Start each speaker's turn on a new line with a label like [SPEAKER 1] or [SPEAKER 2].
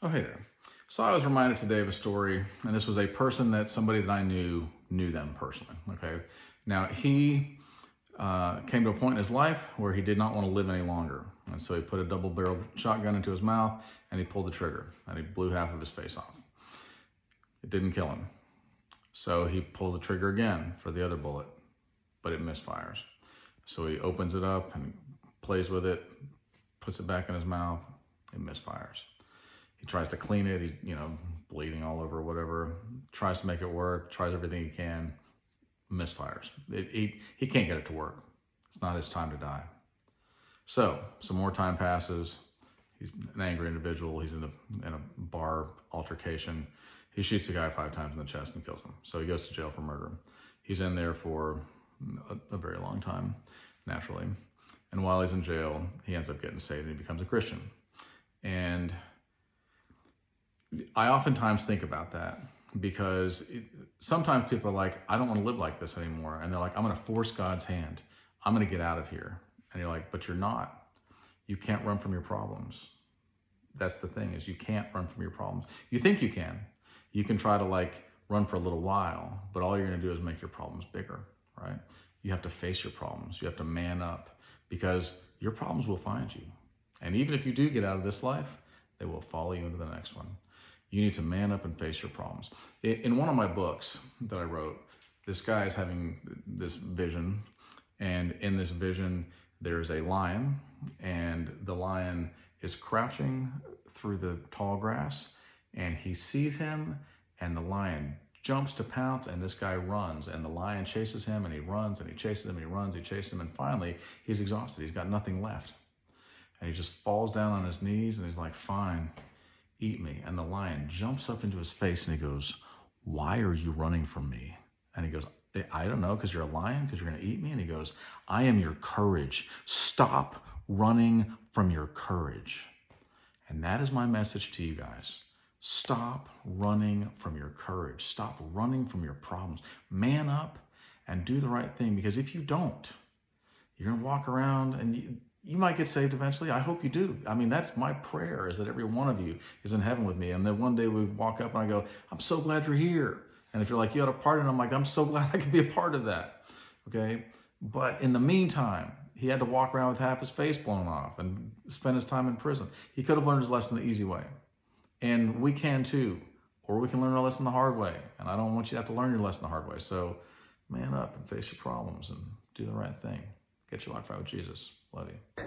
[SPEAKER 1] Oh, hey there. So I was reminded today of a story, and this was a person that somebody that I knew them personally. Okay. Now he came to a point in his life where he did not want to live any longer. And so he put a double-barreled shotgun into his mouth and he pulled the trigger and he blew half of his face off. It didn't kill him. So he pulls the trigger again for the other bullet, but it misfires. So he opens it up and plays with it, puts it back in his mouth, it misfires. He tries to clean it, he's, bleeding all over, whatever, tries to make it work, tries everything he can, misfires. He can't get it to work. It's not his time to die. So some more time passes. He's an angry individual. He's in a bar altercation. He shoots the guy 5 times in the chest and kills him. So he goes to jail for murder. He's in there for a very long time, naturally. And while he's in jail, he ends up getting saved and he becomes a Christian. And I oftentimes think about that because sometimes people are like, I don't want to live like this anymore. And they're like, I'm going to force God's hand. I'm going to get out of here. And you're like, but you're not. You can't run from your problems. That's the thing, is you can't run from your problems. You think you can. You can try to run for a little while, but all you're going to do is make your problems bigger, right? You have to face your problems. You have to man up because your problems will find you. And even if you do get out of this life, they will follow you into the next one. You need to man up and face your problems. In one of my books that I wrote, this guy is having this vision, and in this vision, there's a lion, and the lion is crouching through the tall grass, and he sees him, and the lion jumps to pounce, and this guy runs, and the lion chases him, and he runs, and he chases him, and he runs, he chases him, and finally, he's exhausted. He's got nothing left. And he just falls down on his knees, and he's like, fine, eat me. And the lion jumps up into his face, and he goes, why are you running from me? And he goes, I don't know, because you're a lion, because you're going to eat me? And he goes, I am your courage. Stop running from your courage. And that is my message to you guys. Stop running from your courage. Stop running from your problems. Man up and do the right thing, because if you don't, you're going to walk around and you might get saved eventually. I hope you do. I mean, that's my prayer, is that every one of you is in heaven with me. And then one day we walk up and I go, I'm so glad you're here. And if you're like, you had a part in it, I'm like, I'm so glad I could be a part of that. Okay. But in the meantime, he had to walk around with half his face blown off and spend his time in prison. He could have learned his lesson the easy way. And we can too, or we can learn our lesson the hard way. And I don't want you to have to learn your lesson the hard way. So man up and face your problems and do the right thing. Get your life right with Jesus. Love you.